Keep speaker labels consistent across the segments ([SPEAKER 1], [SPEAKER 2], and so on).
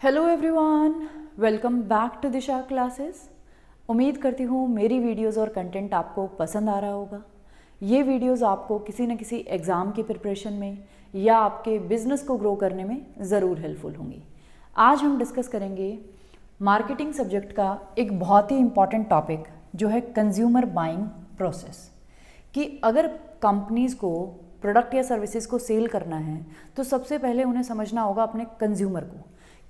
[SPEAKER 1] Hello everyone, welcome back to Disha classes. उम्मीद करती हूँ मेरी वीडियोस और कंटेंट आपको पसंद आ रहा होगा। ये वीडियोस आपको किसी न किसी एग्ज़ाम की प्रिपरेशन में या आपके बिजनेस को ग्रो करने में ज़रूर हेल्पफुल होंगी। आज हम डिस्कस करेंगे मार्केटिंग सब्जेक्ट का एक बहुत ही इम्पॉर्टेंट टॉपिक जो है कंज्यूमर बाइंग प्रोसेस। कि अगर कंपनीज़ को प्रोडक्ट या सर्विसेज को सेल करना है तो सबसे पहले उन्हें समझना होगा अपने कंज्यूमर को,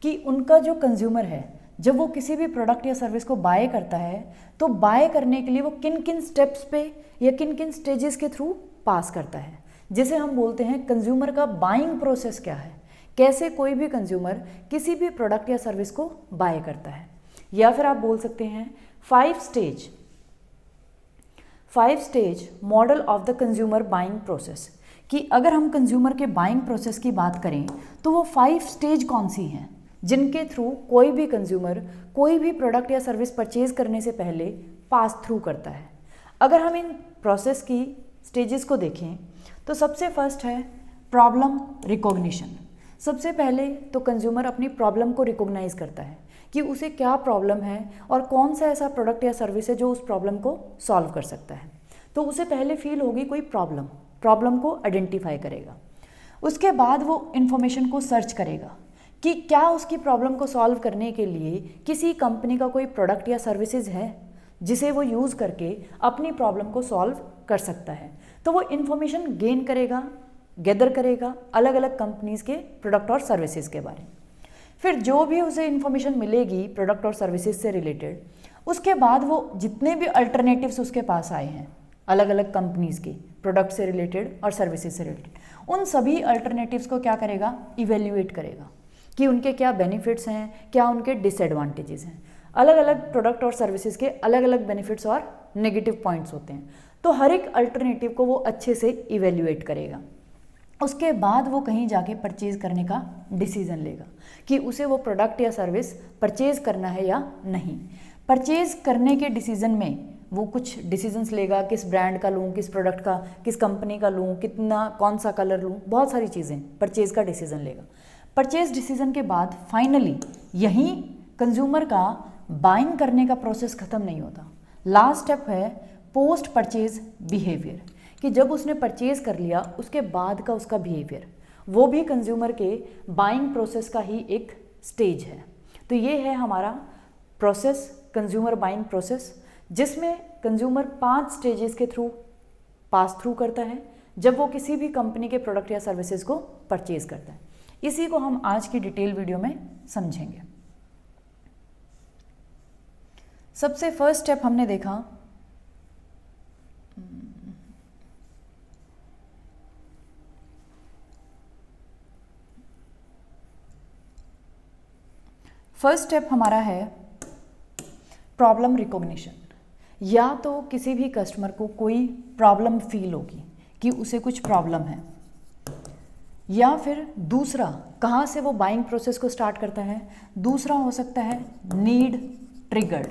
[SPEAKER 1] कि उनका जो कंज्यूमर है जब वो किसी भी प्रोडक्ट या सर्विस को बाय करता है तो बाय करने के लिए वो किन किन स्टेप्स पे या किन किन स्टेजेस के थ्रू पास करता है, जिसे हम बोलते हैं कंज्यूमर का बाइंग प्रोसेस क्या है। कैसे कोई भी कंज्यूमर किसी भी प्रोडक्ट या सर्विस को बाय करता है, या फिर आप बोल सकते हैं 5 stage model of the consumer buying process. कि अगर हम कंज्यूमर के बाइंग प्रोसेस की बात करें तो वो 5 स्टेज कौन सी हैं जिनके थ्रू कोई भी कंज्यूमर कोई भी प्रोडक्ट या सर्विस परचेज करने से पहले पास थ्रू करता है। अगर हम इन प्रोसेस की स्टेजेस को देखें तो सबसे फर्स्ट है प्रॉब्लम रिकॉग्निशन। सबसे पहले तो कंज्यूमर अपनी प्रॉब्लम को रिकॉग्नाइज करता है कि उसे क्या प्रॉब्लम है और कौन सा ऐसा प्रोडक्ट या सर्विस है जो उस प्रॉब्लम को सॉल्व कर सकता है। तो उसे पहले फील होगी कोई प्रॉब्लम को आइडेंटिफाई करेगा। उसके बाद वो इन्फॉर्मेशन को सर्च करेगा कि क्या उसकी प्रॉब्लम को सॉल्व करने के लिए किसी कंपनी का कोई प्रोडक्ट या सर्विसेज है जिसे वो यूज़ करके अपनी प्रॉब्लम को सॉल्व कर सकता है। तो वो इन्फॉर्मेशन गेन करेगा, गैदर करेगा अलग अलग कंपनीज़ के प्रोडक्ट और सर्विसेज के बारे में। फिर जो भी उसे इन्फॉर्मेशन मिलेगी प्रोडक्ट और सर्विसेज से रिलेटेड, उसके बाद वो जितने भी अल्टरनेटिव्स उसके पास आए हैं अलग अलग कंपनीज़ के प्रोडक्ट से रिलेटेड और सर्विसेज से रिलेटेड, उन सभी अल्टरनेटिव्स को क्या करेगा, इवेल्युएट करेगा कि उनके क्या बेनिफिट्स हैं, क्या उनके डिसएडवांटेजेस हैं। अलग अलग प्रोडक्ट और सर्विसेज के अलग अलग बेनिफिट्स और नेगेटिव पॉइंट्स होते हैं, तो हर एक अल्टरनेटिव को वो अच्छे से इवेल्युएट करेगा। उसके बाद वो कहीं जाके परचेज़ करने का डिसीज़न लेगा कि उसे वो प्रोडक्ट या सर्विस परचेज़ करना है या नहीं। परचेज़ करने के डिसीज़न में वो कुछ डिसीजंस लेगा, किस ब्रांड का लूँ, किस प्रोडक्ट का, किस कंपनी का लूँ, कितना, कौन सा कलर लूँ, बहुत सारी चीज़ें परचेज़ का डिसीज़न लेगा। परचेज डिसीजन के बाद फाइनली यहीं कंज्यूमर का बाइंग करने का प्रोसेस ख़त्म नहीं होता। लास्ट स्टेप है पोस्ट परचेज बिहेवियर, कि जब उसने परचेज कर लिया उसके बाद का उसका बिहेवियर, वो भी कंज्यूमर के बाइंग प्रोसेस का ही एक स्टेज है। तो ये है हमारा प्रोसेस, कंज्यूमर बाइंग प्रोसेस, जिसमें कंज्यूमर 5 स्टेजेस के थ्रू पास थ्रू करता है जब वो किसी भी कंपनी के प्रोडक्ट या सर्विसेज को परचेज करता है। इसी को हम आज की डिटेल वीडियो में समझेंगे। सबसे फर्स्ट स्टेप हमने देखा हमारा है प्रॉब्लम रिकॉग्निशन। या तो किसी भी कस्टमर को कोई प्रॉब्लम फील होगी कि उसे कुछ प्रॉब्लम है, या फिर दूसरा कहाँ से वो बाइंग प्रोसेस को स्टार्ट करता है, दूसरा हो सकता है नीड ट्रिगर्ड,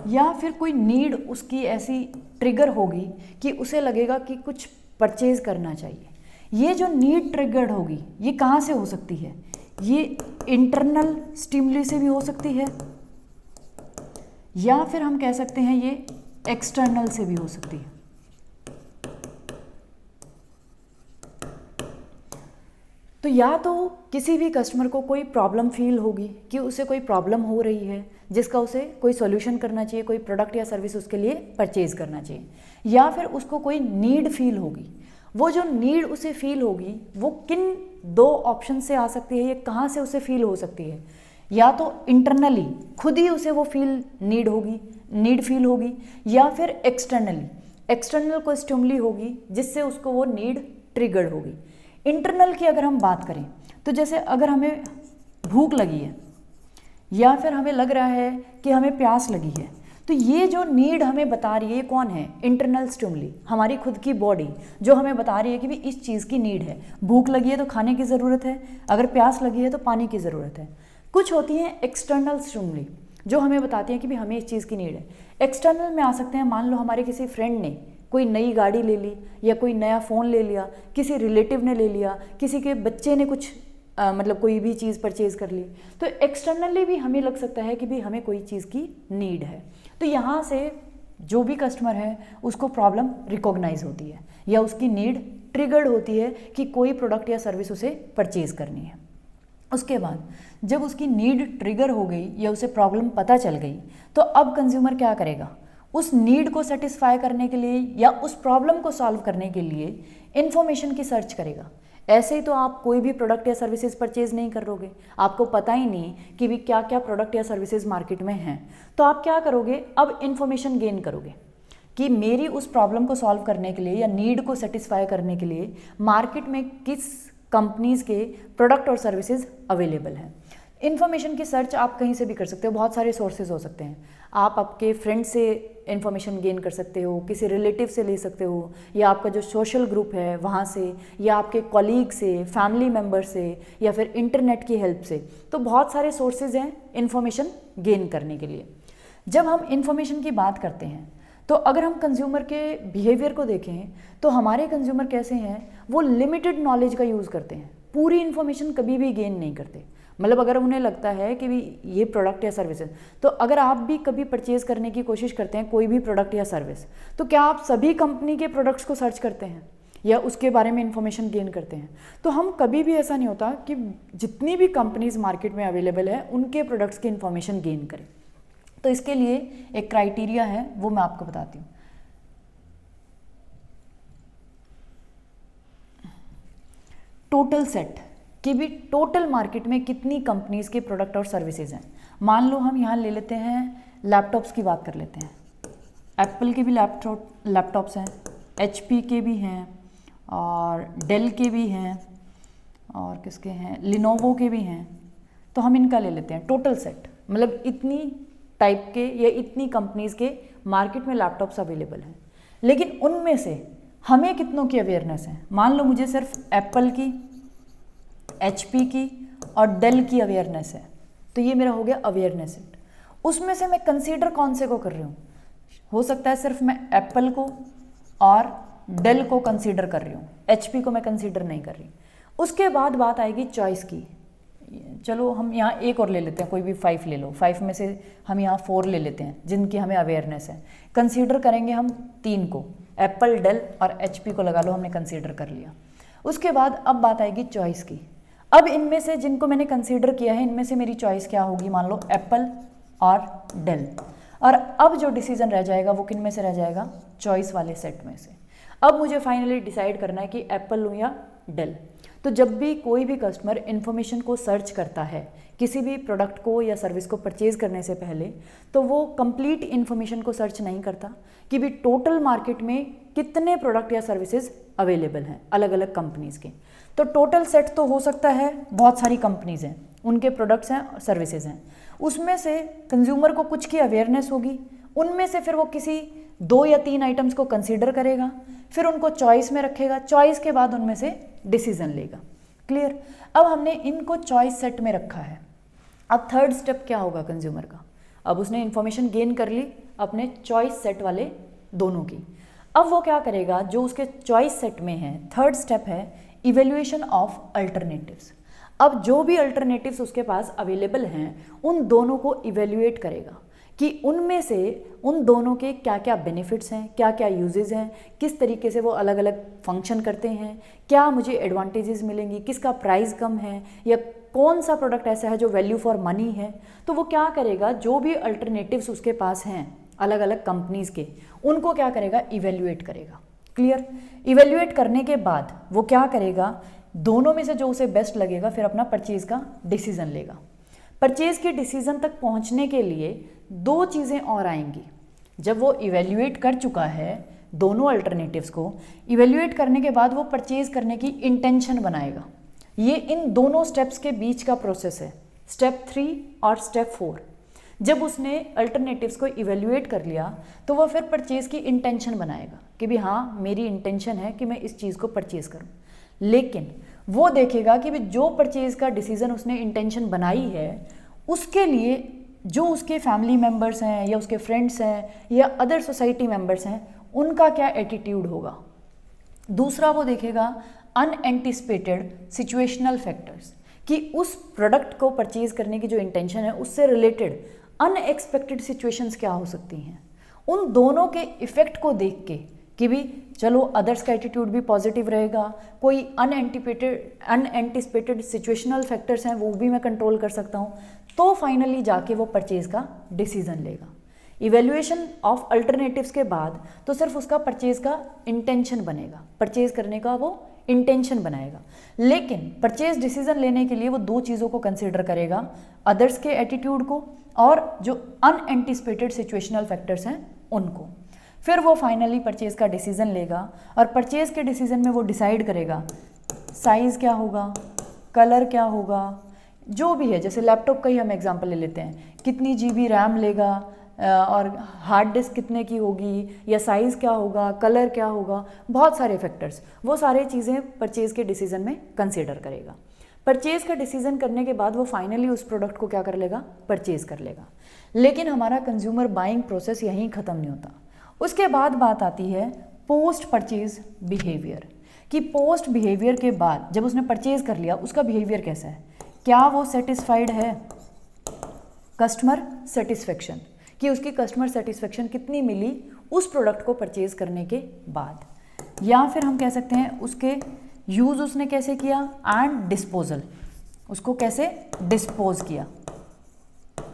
[SPEAKER 1] या फिर कोई नीड उसकी ऐसी ट्रिगर होगी कि उसे लगेगा कि कुछ परचेज करना चाहिए। ये जो नीड ट्रिगर्ड होगी ये कहाँ से हो सकती है, ये इंटरनल स्टिमुली से भी हो सकती है, या फिर हम कह सकते हैं ये एक्सटर्नल से भी हो सकती है। तो या तो किसी भी कस्टमर को कोई प्रॉब्लम फील होगी कि उसे कोई प्रॉब्लम हो रही है जिसका उसे कोई सॉल्यूशन करना चाहिए, कोई प्रोडक्ट या सर्विस उसके लिए परचेज करना चाहिए, या फिर उसको कोई नीड फील होगी। वो जो नीड उसे फील होगी वो किन 2 ऑप्शन से आ सकती है, ये कहाँ से उसे फील हो सकती है। या तो इंटरनली खुद ही उसे वो नीड फील होगी, या फिर एक्सटर्नल कोई स्टिमुली होगी जिससे उसको वो नीड ट्रिगर्ड होगी। इंटरनल की अगर हम बात करें तो जैसे अगर हमें भूख लगी है या फिर हमें लग रहा है कि हमें प्यास लगी है, तो ये जो नीड हमें बता रही है ये कौन है, इंटरनल स्टिमुली, हमारी खुद की बॉडी जो हमें बता रही है कि भी इस चीज़ की नीड है। भूख लगी है तो खाने की ज़रूरत है, अगर प्यास लगी है तो पानी की ज़रूरत है। कुछ होती हैं एक्सटर्नल स्टिमुली जो हमें बताती हैं कि भी हमें इस चीज़ की नीड है। एक्सटर्नल में आ सकते हैं, मान लो हमारे किसी फ्रेंड ने कोई नई गाड़ी ले ली, या कोई नया फ़ोन ले लिया, किसी रिलेटिव ने ले लिया, किसी के बच्चे ने कुछ मतलब कोई भी चीज़ परचेज कर ली, तो एक्सटर्नली भी हमें लग सकता है कि भी हमें कोई चीज़ की नीड है। तो यहाँ से जो भी कस्टमर है उसको प्रॉब्लम रिकॉग्नाइज होती है या उसकी नीड ट्रिगर्ड होती है कि कोई प्रोडक्ट या सर्विस उसे परचेज करनी है। उसके बाद जब उसकी नीड ट्रिगर हो गई या उसे प्रॉब्लम पता चल गई, तो अब कंज्यूमर क्या करेगा, उस नीड को सेटिस्फाई करने के लिए या उस प्रॉब्लम को सॉल्व करने के लिए इन्फॉर्मेशन की सर्च करेगा। ऐसे ही तो आप कोई भी प्रोडक्ट या सर्विसेज परचेज नहीं करोगे, आपको पता ही नहीं कि भी क्या क्या प्रोडक्ट या सर्विसेज मार्केट में हैं। तो आप क्या करोगे, अब इन्फॉर्मेशन गेन करोगे कि मेरी उस प्रॉब्लम को सॉल्व करने के लिए या नीड को सेटिस्फाई करने के लिए मार्केट में किस कंपनीज़ के प्रोडक्ट और सर्विसेज अवेलेबल हैं। इन्फॉर्मेशन की सर्च आप कहीं से भी कर सकते हो, बहुत सारे सोर्सेज हो सकते हैं। आप आपके फ्रेंड से इन्फॉर्मेशन गेन कर सकते हो, किसी रिलेटिव से ले सकते हो, या आपका जो सोशल ग्रुप है वहाँ से, या आपके कॉलीग से, फैमिली मेम्बर से, या फिर इंटरनेट की हेल्प से। तो बहुत सारे सोर्सेज हैं इन्फॉर्मेशन गेन करने के लिए। जब हम इन्फॉर्मेशन की बात करते हैं तो अगर हम कंज्यूमर के बिहेवियर को देखें तो हमारे कंज्यूमर कैसे हैं, वो लिमिटेड नॉलेज का यूज़ करते हैं, पूरी इन्फॉर्मेशन कभी भी गेन नहीं करते। मतलब अगर उन्हें लगता है कि भी ये प्रोडक्ट या सर्विस है, तो अगर आप भी कभी परचेज़ करने की कोशिश करते हैं कोई भी प्रोडक्ट या सर्विस, तो क्या आप सभी कंपनी के प्रोडक्ट्स को सर्च करते हैं या उसके बारे में इन्फॉर्मेशन गेन करते हैं? तो हम कभी भी ऐसा नहीं होता कि जितनी भी कंपनीज मार्केट में अवेलेबल है उनके प्रोडक्ट्स की इन्फॉर्मेशन गेन करें। तो इसके लिए एक क्राइटेरिया है, वो मैं आपको बताती हूँ। टोटल सेट कि भी टोटल मार्केट में कितनी कंपनीज के प्रोडक्ट और सर्विसेज हैं। मान लो हम यहाँ ले लेते हैं लैपटॉप्स की बात कर लेते हैं। एप्पल के भी लैपटॉप्स हैं, HP के भी हैं, और डेल के भी हैं, और किसके हैं, लिनोवो के भी हैं। तो हम इनका ले लेते हैं टोटल सेट, मतलब इतनी टाइप के या इतनी कंपनीज के मार्केट में लैपटॉप्स अवेलेबल हैं। लेकिन उनमें से हमें कितनों की अवेयरनेस है? मान लो मुझे सिर्फ एप्पल की, HP की और डेल की अवेयरनेस है, तो ये मेरा हो गया अवेयरनेस सेट। उसमें से मैं कंसीडर कौन से को कर रही हूँ? हो सकता है सिर्फ मैं एप्पल को और डेल को कंसीडर कर रही हूँ, HP को मैं कंसीडर नहीं कर रही। उसके बाद बात आएगी चॉइस की। चलो हम यहाँ एक और ले लेते हैं, कोई भी 5 ले लो, 5 में से हम यहाँ 4 ले लेते हैं जिनकी हमें अवेयरनेस है। कंसीडर करेंगे हम 3 को, एप्पल, डेल और HP को लगा लो, हमने कंसीडर कर लिया। उसके बाद अब बात आएगी चॉइस की। अब इनमें से जिनको मैंने कंसीडर किया है, इनमें से मेरी चॉइस क्या होगी? मान लो एप्पल और डेल। और अब जो डिसीजन रह जाएगा वो किन में से रह जाएगा? चॉइस वाले सेट में से। अब मुझे फाइनली डिसाइड करना है कि एप्पल लूँ या डेल। तो जब भी कोई भी कस्टमर इन्फॉर्मेशन को सर्च करता है किसी भी प्रोडक्ट को या सर्विस को परचेज करने से पहले, तो वो कंप्लीट इन्फॉर्मेशन को सर्च नहीं करता कि भी टोटल मार्केट में कितने प्रोडक्ट या सर्विसेज अवेलेबल हैं अलग अलग कंपनीज़ के। तो टोटल सेट तो हो सकता है बहुत सारी कंपनीज़ हैं, उनके प्रोडक्ट्स हैं, सर्विसेज हैं, उसमें से कंज्यूमर को कुछ की अवेयरनेस होगी, उनमें से फिर वो किसी 2 या 3 आइटम्स को कंसीडर करेगा, फिर उनको चॉइस में रखेगा, चॉइस के बाद उनमें से डिसीजन लेगा। क्लियर? अब हमने इनको चॉइस सेट में रखा है। अब थर्ड स्टेप क्या होगा कंज्यूमर का? अब उसने इन्फॉर्मेशन गेन कर ली अपने चॉइस सेट वाले दोनों की। अब वो क्या करेगा? जो उसके चॉइस सेट में है, थर्ड स्टेप है इवेल्युएशन ऑफ अल्टरनेटिव्स। अब जो भी अल्टरनेटिव्स उसके पास अवेलेबल हैं उन दोनों को इवेल्युएट करेगा कि उनमें से उन दोनों के क्या क्या बेनिफिट्स हैं, क्या क्या यूजेस हैं, किस तरीके से वो अलग अलग फंक्शन करते हैं, क्या मुझे एडवांटेजेस मिलेंगी, किसका प्राइस कम है, या कौन सा प्रोडक्ट ऐसा है जो वैल्यू फॉर मनी है। तो वो क्या करेगा? जो भी अल्टरनेटिव्स उसके पास हैं अलग अलग कंपनीज़ के, उनको क्या करेगा? इवेल्युएट करेगा। क्लियर? इवेल्युएट करने के बाद वो क्या करेगा? दोनों में से जो उसे बेस्ट लगेगा फिर अपना परचेज़ का डिसीज़न लेगा। परचेज़ के डिसीज़न तक पहुंचने के लिए 2 चीज़ें और आएंगी। जब वो इवेल्युएट कर चुका है दोनों अल्टरनेटिव्स को, इवेल्युएट करने के बाद वो परचेज़ करने की इंटेंशन बनाएगा। ये इन दोनों स्टेप्स के बीच का प्रोसेस है, स्टेप 3 और स्टेप 4। जब उसने अल्टरनेटिव्स को इवेल्युएट कर लिया तो वह फिर परचेज़ की इंटेंशन बनाएगा कि भी हाँ, मेरी इंटेंशन है कि मैं इस चीज़ को परचेज़ करूँ। लेकिन वो देखेगा कि भी जो परचेज़ का डिसीज़न उसने इंटेंशन बनाई है उसके लिए जो उसके फैमिली मेम्बर्स हैं या उसके फ्रेंड्स हैं या अदर सोसाइटी मेम्बर्स हैं, उनका क्या एटीट्यूड होगा। दूसरा वो देखेगा अनएंटिसिपेटेड सिचुएशनल फैक्टर्स, कि उस प्रोडक्ट को परचेज करने की जो इंटेंशन है उससे रिलेटेड अनएक्सपेक्टेड सिचुएशंस क्या हो सकती हैं, उन दोनों के इफ़ेक्ट को देख के कि भी चलो अदर्स का एटीट्यूड भी पॉजिटिव रहेगा, कोई अनएंटिसिपेटेड सिचुएशनल फैक्टर्स हैं वो भी मैं कंट्रोल कर सकता हूँ, तो फाइनली जाके वो परचेज का डिसीजन लेगा। इवेल्युएशन ऑफ अल्टरनेटिव्स के बाद तो सिर्फ उसका परचेज का इंटेंशन बनेगा, परचेज करने का वो इंटेंशन बनाएगा, लेकिन परचेज डिसीजन लेने के लिए वो दो चीज़ों को कंसिडर करेगा, अदर्स के एटीट्यूड को और जो अनएंटिसिपेटेड सिचुएशनल फैक्टर्स हैं उनको। फिर वो फाइनली परचेज का डिसीजन लेगा और परचेज के डिसीजन में वो डिसाइड करेगा साइज़ क्या होगा, कलर क्या होगा, जो भी है। जैसे लैपटॉप का ही हम एग्जांपल ले लेते हैं, कितनी जीबी रैम लेगा और हार्ड डिस्क कितने की होगी, या साइज़ क्या होगा, कलर क्या होगा, बहुत सारे फैक्टर्स, वो सारे चीज़ें परचेज के डिसीजन में कंसिडर करेगा। परचेज का डिसीजन करने के बाद वो फाइनली उस प्रोडक्ट को क्या कर लेगा, परचेज कर लेगा। लेकिन हमारा कंज्यूमर बाइंग प्रोसेस यहीं ख़त्म नहीं होता। उसके बाद बात आती है पोस्ट परचेज बिहेवियर, कि पोस्ट बिहेवियर के बाद जब उसने परचेज कर लिया उसका बिहेवियर कैसा है, क्या वो सेटिस्फाइड है, कस्टमर सेटिस्फेक्शन, कि उसकी कस्टमर सेटिस्फेक्शन कितनी मिली उस प्रोडक्ट को परचेज करने के बाद, या फिर हम कह सकते हैं उसके यूज़ उसने कैसे किया एंड डिस्पोजल, उसको कैसे डिस्पोज किया,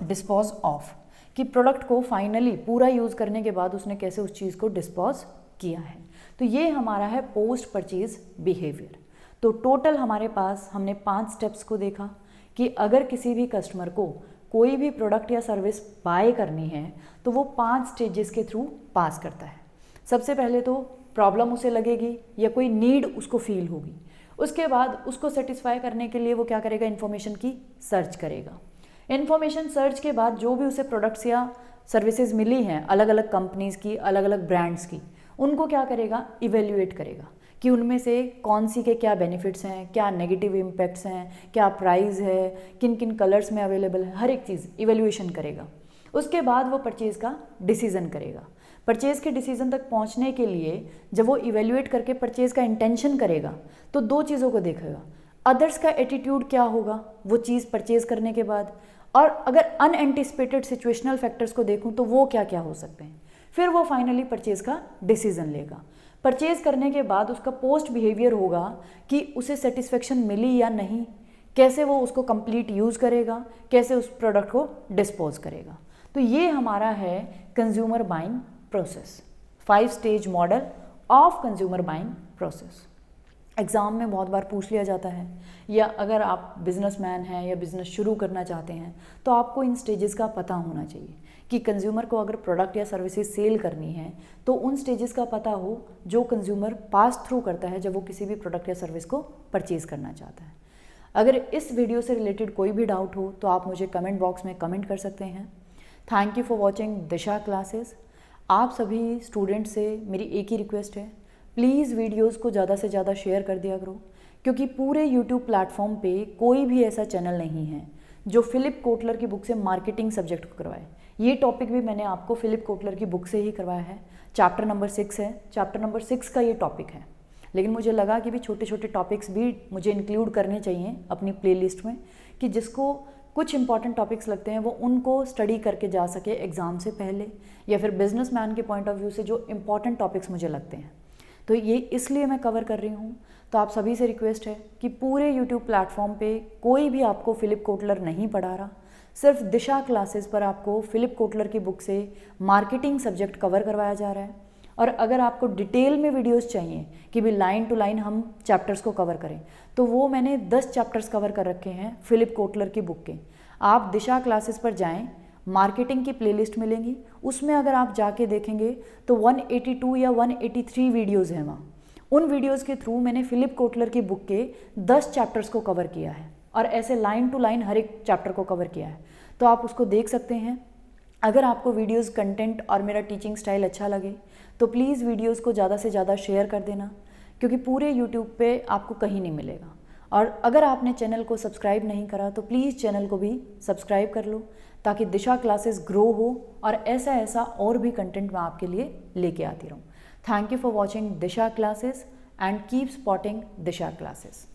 [SPEAKER 1] डिस्पोज ऑफ, कि प्रोडक्ट को फाइनली पूरा यूज़ करने के बाद उसने कैसे उस चीज़ को डिस्पोज किया है। तो ये हमारा है पोस्ट परचेज बिहेवियर। तो टोटल हमारे पास हमने 5 स्टेप्स को देखा कि अगर किसी भी कस्टमर को कोई भी प्रोडक्ट या सर्विस बाय करनी है तो वो 5 स्टेजेस के थ्रू पास करता है। सबसे पहले तो प्रॉब्लम उसे लगेगी या कोई नीड उसको फील होगी, उसके बाद उसको सेटिस्फाई करने के लिए वो क्या करेगा, इन्फॉर्मेशन की सर्च करेगा। इन्फॉर्मेशन सर्च के बाद जो भी उसे प्रोडक्ट्स या सर्विसेज मिली हैं अलग अलग कंपनीज़ की, अलग अलग ब्रांड्स की, उनको क्या करेगा, इवेल्युएट करेगा कि उनमें से कौन सी के क्या बेनिफिट्स हैं, क्या नेगेटिव इम्पैक्ट्स हैं, क्या प्राइस है, किन किन कलर्स में अवेलेबल है, हर एक चीज़ इवेल्युएशन करेगा। उसके बाद वो परचेज़ का डिसीज़न करेगा। परचेज़ के डिसीज़न तक पहुंचने के लिए जब वो इवेल्युएट करके परचेज़ का इंटेंशन करेगा तो 2 चीज़ों को देखेगा, अदर्स का एटीट्यूड क्या होगा वो चीज़ परचेज़ करने के बाद, और अगर अनएंटिसिपेटेड सिचुएशनल फैक्टर्स को देखूं तो वो क्या क्या हो सकते हैं। फिर वो फाइनली परचेज़ का डिसीज़न लेगा। परचेज़ करने के बाद उसका पोस्ट बिहेवियर होगा कि उसे सेटिस्फेक्शन मिली या नहीं, कैसे वो उसको कंप्लीट यूज़ करेगा, कैसे उस प्रोडक्ट को डिस्पोज करेगा। तो ये हमारा है consumer buying process, 5 stage model of consumer buying process. Exam में बहुत बार पूछ लिया जाता है, या अगर आप बिजनेसमैन हैं या बिज़नेस शुरू करना चाहते हैं तो आपको इन स्टेजेस का पता होना चाहिए कि कंज्यूमर को अगर प्रोडक्ट या सर्विसेज सेल करनी है तो उन स्टेजेस का पता हो जो कंज्यूमर पास थ्रू करता है जब वो किसी भी प्रोडक्ट या सर्विस को परचेज़ करना चाहता है। अगर इस वीडियो से रिलेटेड कोई भी डाउट हो तो आप मुझे कमेंट बॉक्स में कमेंट कर सकते हैं। Thank you for watching Disha classes. आप सभी स्टूडेंट से मेरी एक ही रिक्वेस्ट है, प्लीज़ वीडियोस को ज़्यादा से ज़्यादा शेयर कर दिया करो, क्योंकि पूरे यूट्यूब प्लेटफॉर्म पे कोई भी ऐसा चैनल नहीं है जो फिलिप कोटलर की बुक से मार्केटिंग सब्जेक्ट को करवाए। ये टॉपिक भी मैंने आपको फिलिप कोटलर की बुक से ही करवाया है, चैप्टर नंबर 6 है, चैप्टर नंबर 6 का ये टॉपिक है। लेकिन मुझे लगा कि भी छोटे छोटे टॉपिक्स भी मुझे इंक्लूड करने चाहिए अपनी प्लेलिस्ट में, कि जिसको कुछ इंपॉर्टेंट टॉपिक्स लगते हैं वो उनको स्टडी करके जा सके एग्ज़ाम से पहले, या फिर बिजनेसमैन के पॉइंट ऑफ व्यू से जो इंपॉर्टेंट टॉपिक्स मुझे लगते हैं। तो ये इसलिए मैं कवर कर रही हूँ। तो आप सभी से रिक्वेस्ट है कि पूरे यूट्यूब प्लेटफॉर्म पे कोई भी आपको फिलिप कोटलर नहीं पढ़ा रहा, सिर्फ दिशा क्लासेस पर आपको फिलिप कोटलर की बुक से मार्केटिंग सब्जेक्ट कवर करवाया जा रहा है। और अगर आपको डिटेल में वीडियोस चाहिए कि भी लाइन टू लाइन हम चैप्टर्स को कवर करें, तो वो मैंने 10 चैप्टर्स कवर कर रखे हैं फिलिप कोटलर की बुक के। आप दिशा क्लासेस पर जाएं, मार्केटिंग की प्लेलिस्ट मिलेंगी, उसमें अगर आप जाके देखेंगे तो 182 या 183 वीडियोज़ हैं वहाँ। उन वीडियोज़ के थ्रू मैंने फिलिप कोटलर की बुक के 10 चैप्टर्स को कवर किया है, और ऐसे लाइन टू लाइन हर एक चैप्टर को कवर किया है, तो आप उसको देख सकते हैं। अगर आपको वीडियोज़ कंटेंट और मेरा टीचिंग स्टाइल अच्छा लगे तो प्लीज़ वीडियोज़ को ज़्यादा से ज़्यादा शेयर कर देना, क्योंकि पूरे यूट्यूब पे आपको कहीं नहीं मिलेगा। और अगर आपने चैनल को सब्सक्राइब नहीं करा तो प्लीज़ चैनल को भी सब्सक्राइब कर लो, ताकि दिशा क्लासेस ग्रो हो और ऐसा और भी कंटेंट मैं आपके लिए लेके आती रहूँ। Thank you for watching Disha classes and keep spotting Disha classes.